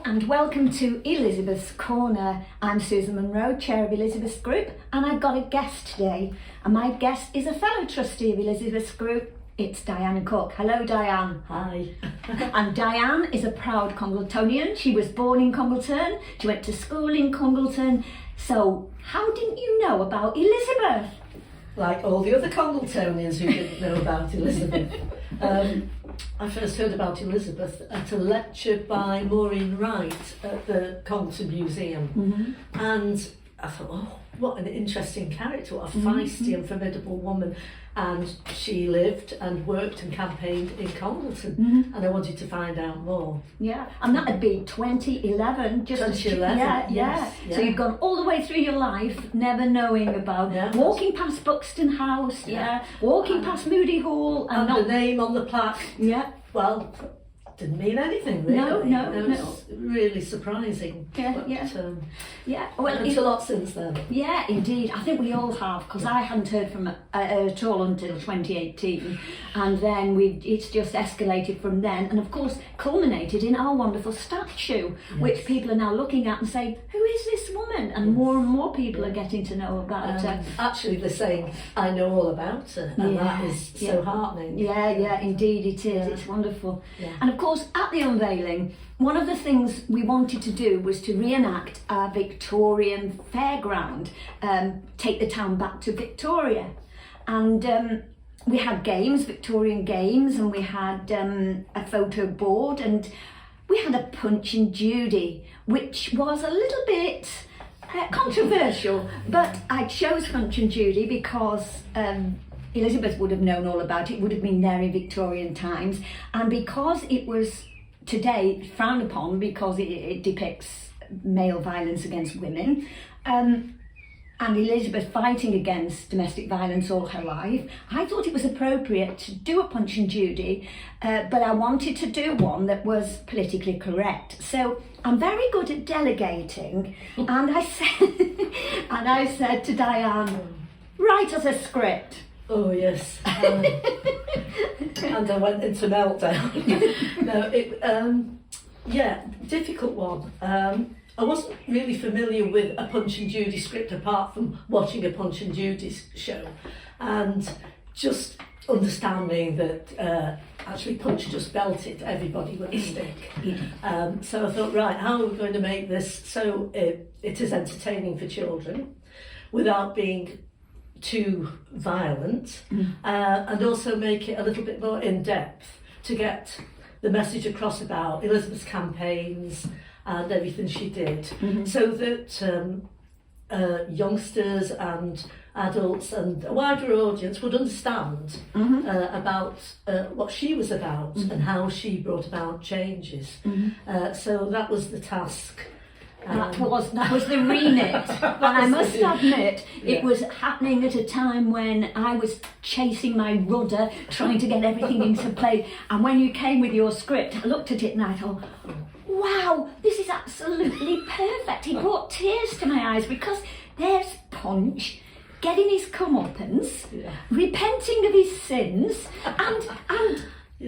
and welcome to Elizabeth's Corner. I'm Susan Munro, Chair of Elizabeth's Group, and I've got a guest today. And my guest is a fellow trustee of Elizabeth's Group. It's Diane Cook. Hello, Diane. Hi. And Diane is a proud Congletonian. She was born in Congleton. She went to school in Congleton. So, how didn't you know about Elizabeth? Like all the other Congletonians who didn't know about Elizabeth. I first heard about Elizabeth at a lecture by Maureen Wright at the Congleton Museum. Mm-hmm. And I thought, oh, what an interesting character, what a feisty and formidable woman. And she lived and worked and campaigned in Congleton, and I wanted to find out more. Yeah, and that'd be 2011. Just 2011, yeah. So you've gone all the way through your life never knowing about walking past Buxton House, walking past Moody Hall, and not the name on the plaque. Yeah. Well, didn't mean anything really. No. It's really surprising. Yeah. Well, it's a lot since then. Yeah, indeed. I think we all have, because I hadn't heard from at all until 2018, and then it's just escalated from then, and of course culminated in our wonderful statue, which people are now looking at and saying, who is this woman? And more people are getting to know about her. Actually, they're saying, I know all about her, and that is so heartening. Yeah, indeed it is. Yeah. It's wonderful. Yeah. And of course, at the unveiling, one of the things we wanted to do was to reenact our Victorian fairground, take the town back to Victoria. And we had games, Victorian games, and we had a photo board, and we had a Punch and Judy, which was a little bit controversial, but I chose Punch and Judy because Elizabeth would have known all about it, would have been there in Victorian times, and because it was today frowned upon because it depicts male violence against women, and Elizabeth fighting against domestic violence all her life, I thought it was appropriate to do a Punch and Judy, but I wanted to do one that was politically correct. So I'm very good at delegating, and I said to Diane, write us a script. Oh yes, and I went into meltdown. Difficult one. I wasn't really familiar with a Punch and Judy script apart from watching a Punch and Judy show, and just understanding that actually Punch just belted everybody with a stick. So I thought, right, how are we going to make this so it is entertaining for children without being too violent, and also make it a little bit more in-depth to get the message across about Elizabeth's campaigns and everything she did, so that youngsters and adults and a wider audience would understand about what she was about and how she brought about changes. So that was the task. That was the remit, and I must admit it was happening at a time when I was chasing my rudder, trying to get everything into place. And when you came with your script, I looked at it and I thought, wow, this is absolutely perfect. It brought tears to my eyes, because there's Punch getting his comeuppance, repenting of his sins, and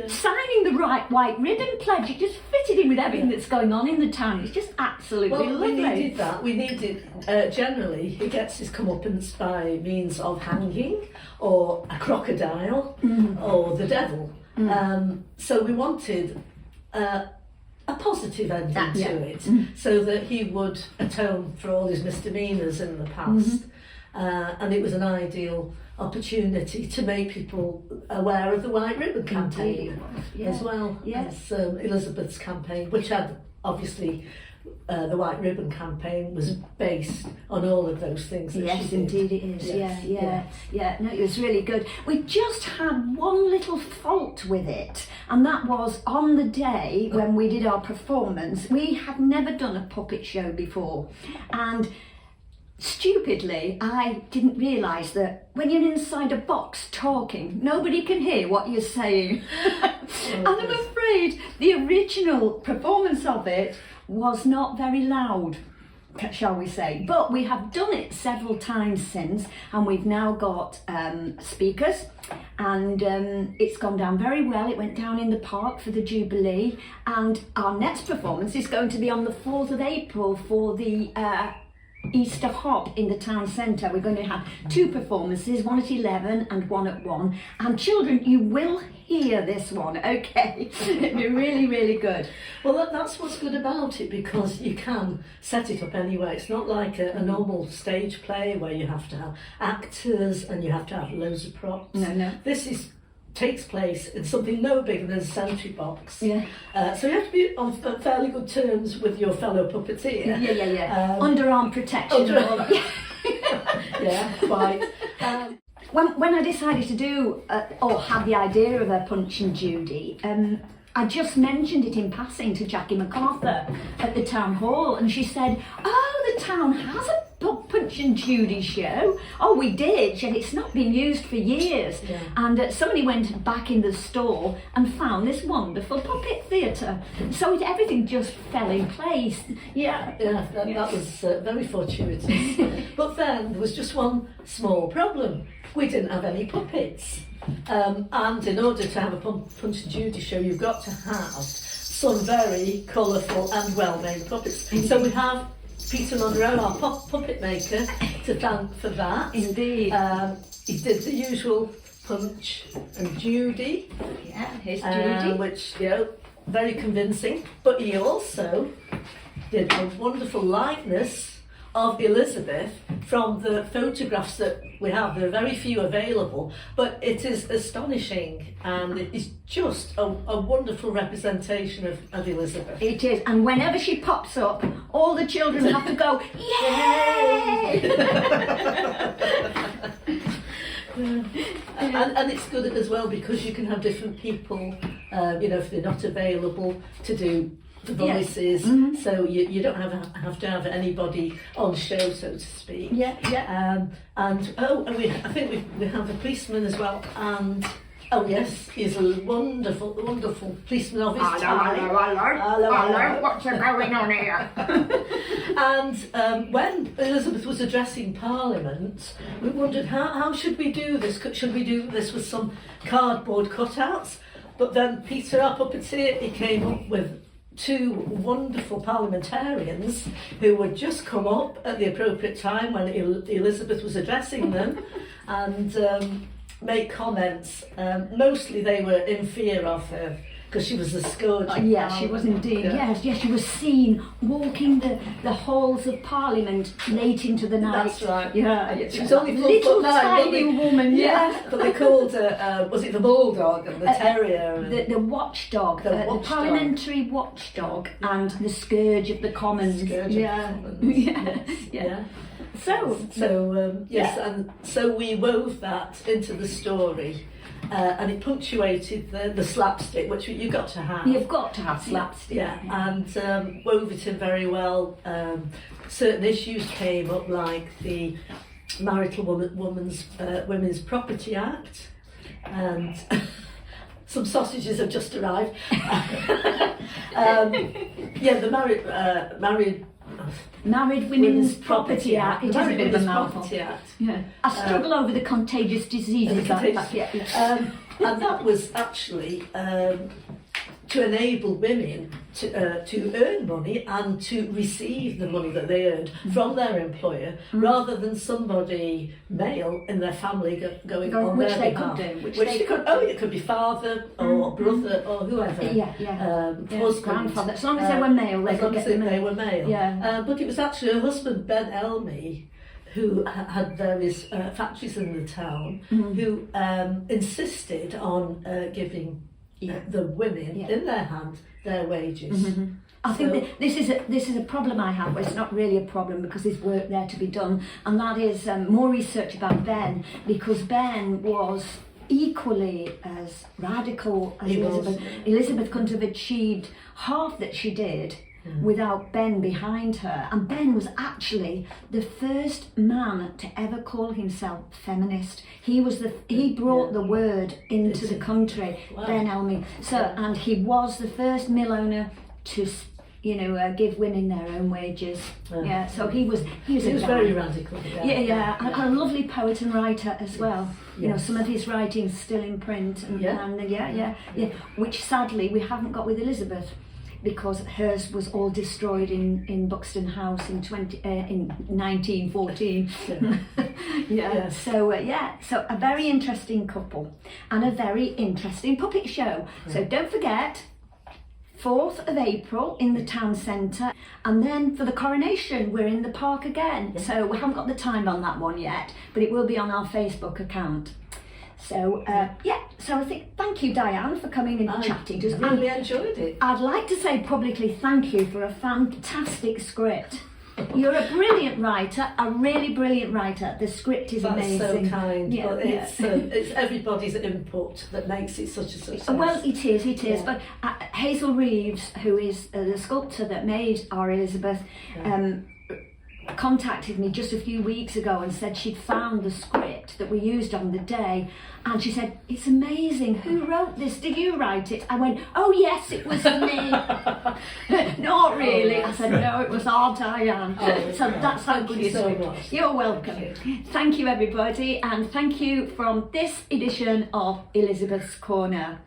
signing the right white ribbon pledge. It just fitted in with everything that's going on in the town. It's just absolutely lovely. We needed that. We needed, generally, he gets his comeuppance by means of hanging, or a crocodile, or the devil. So we wanted a positive ending to it, so that he would atone for all his misdemeanours in the past. And it was an ideal opportunity to make people aware of the White Ribbon campaign as well as Elizabeth's campaign, which had obviously the White Ribbon campaign was based on all of those things that she did. Indeed it is. No, it was really good. We just had one little fault with it, and that was on the day when we did our performance, we had never done a puppet show before, and stupidly, I didn't realise that when you're inside a box talking, nobody can hear what you're saying. And I'm afraid the original performance of it was not very loud. shall we say. But we have done it several times since, and we've now got speakers, and it's gone down very well. It went down in the park for the Jubilee, and our next performance is going to be on the 4th of April for the Easter Hop in the town centre. We're going to have 2 performances, one at 11 and one at 1. And children, you will hear this one, okay? It'll be really, really good. Well, that's what's good about it, because you can set it up anyway. It's not like a normal stage play where you have to have actors and you have to have loads of props. No. This takes place in something no bigger than a sentry box. Yeah. So you have to be on fairly good terms with your fellow puppeteer. Yeah. Underarm protection. Yeah, quite. When I decided to do, or had the idea of a Punch and Judy, I just mentioned it in passing to Jackie MacArthur at the town hall, and she said, "Oh, the town has a Punch and Judy show." Oh, we did, and it's not been used for years. Yeah. And somebody went back in the store and found this wonderful puppet theatre. So everything just fell in place. Yeah. That was very fortuitous. But then there was just one small problem. We didn't have any puppets. And in order to have a Punch and Judy show, you've got to have some very colourful and well-made puppets. So we have Peter Munro, our puppet maker, to thank for that. Indeed. He did the usual Punch and Judy. Yeah, here's Judy. Which, very convincing. But he also did a wonderful likeness of Elizabeth from the photographs that we have. There are very few available, but it is astonishing, and it is just a wonderful representation of Elizabeth. It is, and whenever she pops up, all the children have to go, yay! And it's good as well, because you can have different people, if they're not available to do the voices, so you don't have to have anybody on show, so to speak. Yeah. I think we have a policeman as well, and yes, he's a wonderful policeman of his time. Hello, what's going on here? And when Elizabeth was addressing Parliament, we wondered how should we do this? Should we do this with some cardboard cutouts? But then Peter, our puppeteer, he came up with 2 wonderful parliamentarians who would just come up at the appropriate time when Elizabeth was addressing them and make comments. Mostly they were in fear of her, because she was a scourge. Yes, she was indeed. Yes, she was seen walking the halls of Parliament late into the night. That's right. Yeah, she was only 4 little foot 9, tiny woman. Yeah, but they called her. Was it the bulldog and the terrier? And the watchdog, the the parliamentary watchdog, and the scourge of the Commons. Yeah. So yes, and so we wove that into the story. And it punctuated the slapstick, which you've got to have. You've got to have slapstick. Yeah. And wove it in very well. Certain issues came up, like the Marital Women's Property Act, and some sausages have just arrived. The Married Women's Property Act. It is a Married bit of a Women's mouthful. Property Act. Yeah. I struggle over the contagious diseases. And that was actually to enable women to earn money and to receive the money that they earned from their employer, rather than somebody male in their family going on which their they behalf. could do. Which they could. Oh, it could be father or brother or whoever. Husband. Grandfather. As long as they were male, as long as they were male. Yeah. But it was actually her husband, Ben Elmy, who had various factories in the town, who insisted on giving the women in their hand their wages. I think that this is a problem I have, but it's not really a problem because there's work there to be done, and that is more research about Ben, because Ben was equally as radical as Elizabeth. Elizabeth couldn't have achieved half that she did without Ben behind her, and Ben was actually the first man to ever call himself feminist. He brought the word into the country. Wow. Ben Elmy. And he was the first mill owner to give women their own wages. Yeah, so he was He a was guy. very radical. Yeah, and a lovely poet and writer as well. Some of his writings still in print, and which sadly we haven't got with Elizabeth, because hers was all destroyed in Buxton House in 1914. So a very interesting couple and a very interesting puppet show. So don't forget, 4th of April in the town centre, and then for the coronation we're in the park again. So we haven't got the time on that one yet, but it will be on our Facebook account. So so I think, thank you, Diane, for coming and chatting to us. I really enjoyed it. I'd like to say publicly thank you for a fantastic script. You're a brilliant writer, a really brilliant writer. The script is amazing. That's so kind. But it's everybody's input that makes it such a success. Well, it is. But Hazel Reeves, who is the sculptor that made our Elizabeth, contacted me just a few weeks ago and said she'd found the script that we used on the day, and she said, "It's amazing, who wrote this? Did you write it?" I went, "Oh yes, it was me." Not really. I said, "No, it was our Diane." So that's how good it is. You're welcome. Thank you, everybody, and thank you from this edition of Elizabeth's Corner.